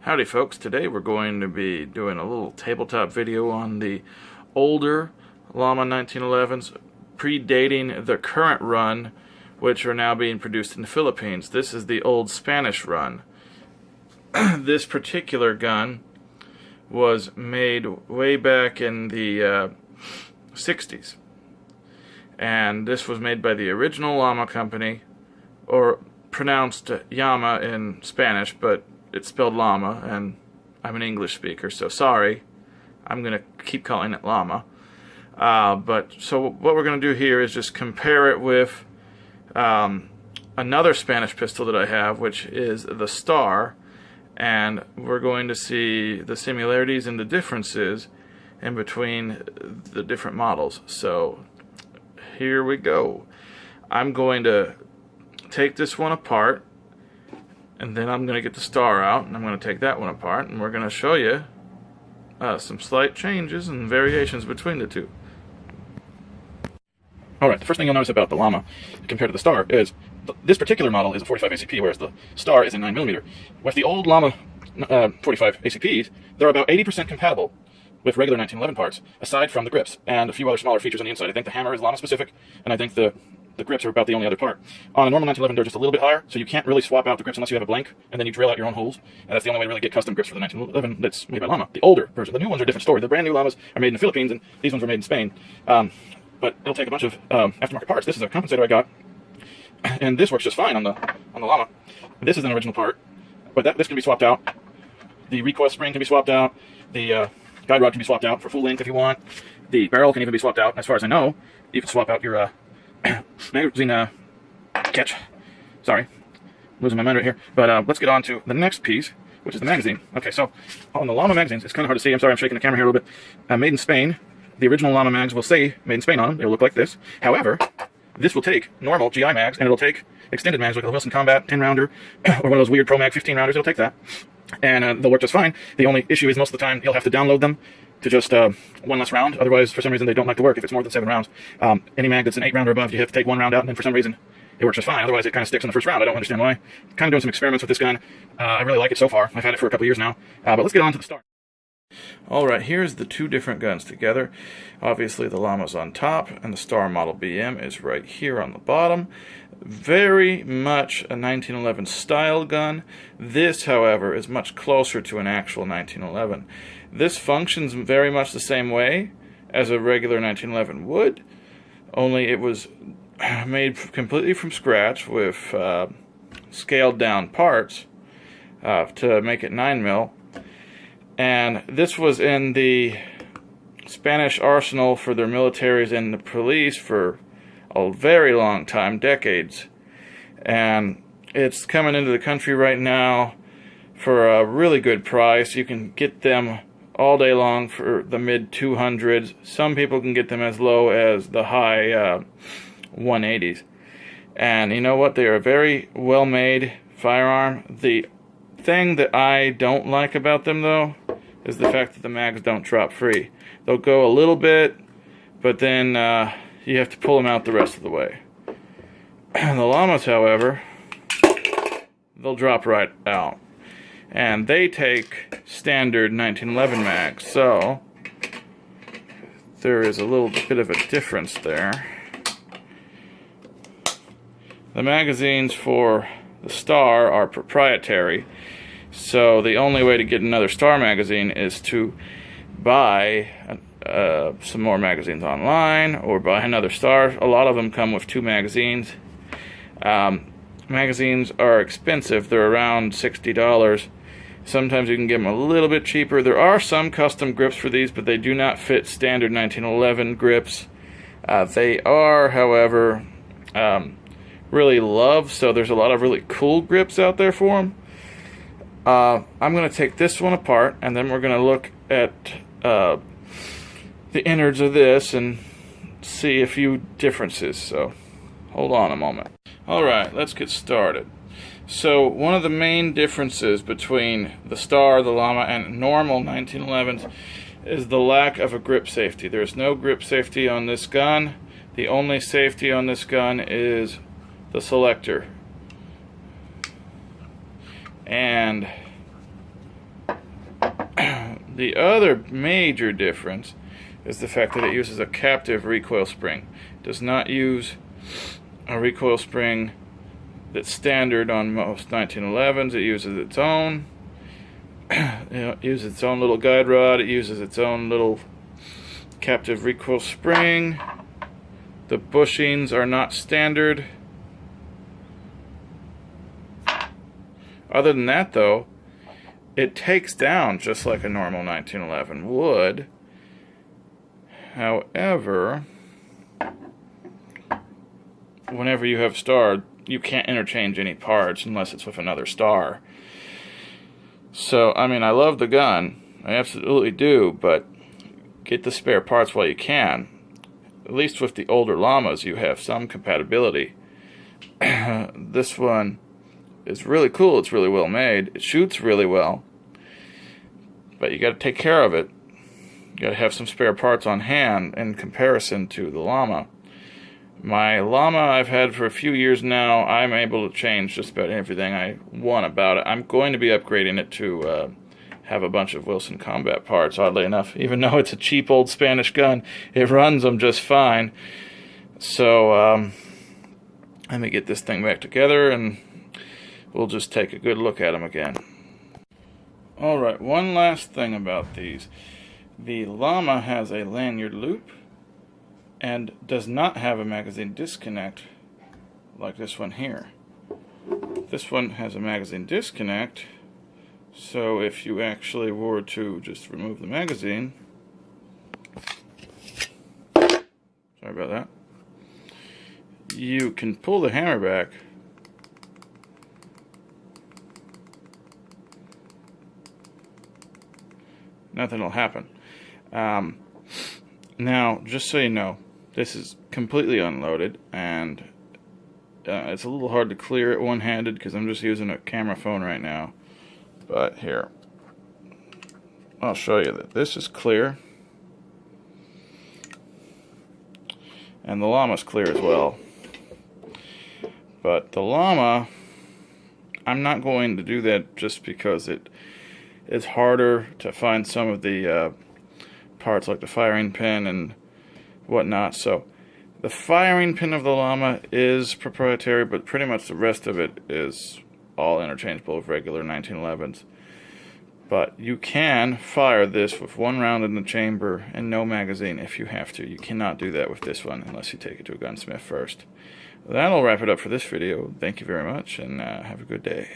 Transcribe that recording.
Howdy folks, today we're going to be doing a little tabletop video on the older Llama 1911s predating the current run, which are now being produced in the Philippines. This is the old Spanish run. This particular gun was made way back in the 60s, and this was made by the original Llama company, or pronounced Llama in Spanish, but it's spelled Llama, and I'm an English speaker, so sorry. I'm going to keep calling it Llama. So what we're going to do here is just compare it with another Spanish pistol that I have, which is the Star, and we're going to see the similarities and the differences in between the different models. So here we go. I'm going to take this one apart, and then I'm going to get the Star out, and I'm going to take that one apart, and we're going to show you some slight changes and variations between the two. Alright, the first thing you'll notice about the Llama compared to the Star is this particular model is a 45 ACP, whereas the Star is a 9mm. With the old Llama 45 ACPs, they're about 80% compatible with regular 1911 parts, aside from the grips and a few other smaller features on the inside. I think the hammer is Llama specific, and I think the grips are about the only other part. On a normal 1911, they're just a little bit higher, so you can't really swap out the grips unless you have a blank, and then you drill out your own holes, and that's the only way to really get custom grips for the 1911 that's made by Llama. The older version, the new ones are a different story. The brand new Llamas are made in the Philippines, and these ones were made in Spain. But it'll take a bunch of aftermarket parts. This is a compensator I got, and this works just fine on the Llama. This is an original part, but this can be swapped out. The recoil spring can be swapped out. The guide rod can be swapped out for full length if you want. The barrel can even be swapped out. As far as I know, you can swap out your magazine catch. Sorry, losing my mind right here. But let's get on to the next piece, which is the magazine. Okay, so on the Llama magazines, it's kind of hard to see. I'm sorry, I'm shaking the camera here a little bit. Made in Spain. The original Llama mags will say made in Spain on them. It'll look like this. However, this will take normal GI mags, and it'll take extended mags like a Wilson Combat 10-rounder or one of those weird Pro Mag 15-rounders. It'll take that, and they'll work just fine. The only issue is most of the time you'll have to download them to just one less round. Otherwise, for some reason, they don't like to work if it's more than 7 rounds. Any mag that's an 8-round or above, you have to take 1 round out, and then for some reason, it works just fine. Otherwise, it kind of sticks in the first round. I don't understand why. Kind of doing some experiments with this gun. I really like it so far. I've had it for a couple years now. But let's get on to the Star. Alright, here's the two different guns together. Obviously, the Llama's on top, and the Star Model BM is right here on the bottom. Very much a 1911 style gun. This, however, is much closer to an actual 1911. This functions very much the same way as a regular 1911 would, only it was made completely from scratch with scaled down parts to make it 9mm. And this was in the Spanish arsenal for their militaries and the police for a very long time, decades. And it's coming into the country right now for a really good price. You can get them all day long for the mid-200s. Some people can get them as low as the high 180s. And you know what? They are a very well-made firearm. The thing that I don't like about them, though, is the fact that the mags don't drop free. They'll go a little bit, but then you have to pull them out the rest of the way. The Llamas, however, they'll drop right out. And they take standard 1911 mags, so there is a little bit of a difference there. The magazines for the Star are proprietary, so the only way to get another Star magazine is to buy some more magazines online or buy another Star. A lot of them come with 2 magazines. Magazines are expensive. They're around $60. Sometimes you can get them a little bit cheaper. There are some custom grips for these, but they do not fit standard 1911 grips. They are, however, really loved, so there's a lot of really cool grips out there for them. I'm going to take this one apart, and then we're going to look at the innards of this and see a few differences. So hold on a moment. Alright, let's get started. So one of the main differences between the Star, the Llama, and normal 1911s is the lack of a grip safety. There's no grip safety on this gun. The only safety on this gun is the selector. And The other major difference is the fact that it uses a captive recoil spring. It does not use a recoil spring that's standard on most 1911s. It uses its own. It uses its own little guide rod. It uses its own little captive recoil spring. The bushings are not standard. Other than that, though, it takes down just like a normal 1911 would. However, whenever you have a star, you can't interchange any parts unless it's with another star. So, I mean, I love the gun. I absolutely do, but get the spare parts while you can. At least with the older Llamas, you have some compatibility. This one is really cool. It's really well made. It shoots really well. But you got to take care of it. You got to have some spare parts on hand in comparison to the Llama. My Llama I've had for a few years now. I'm able to change just about everything I want about it. I'm going to be upgrading it to have a bunch of Wilson combat parts, oddly enough. Even though it's a cheap old Spanish gun, it runs them just fine. So, let me get this thing back together and we'll just take a good look at them again. Alright, one last thing about these. The Llama has a lanyard loop and does not have a magazine disconnect like this one here. This one has a magazine disconnect, so if you actually were to just remove the magazine, sorry about that, you can pull the hammer back nothing will happen. Now, just so you know, this is completely unloaded, and it's a little hard to clear it one-handed because I'm just using a camera phone right now. But here, I'll show you that this is clear, and the Llama's clear as well. But the Llama, I'm not going to do that just because it's harder to find some of the parts like the firing pin and whatnot. So the firing pin of the Llama is proprietary, but pretty much the rest of it is all interchangeable with regular 1911s. But you can fire this with one round in the chamber and no magazine if you have to. You cannot do that with this one unless you take it to a gunsmith first. That'll wrap it up for this video. Thank you very much, and have a good day.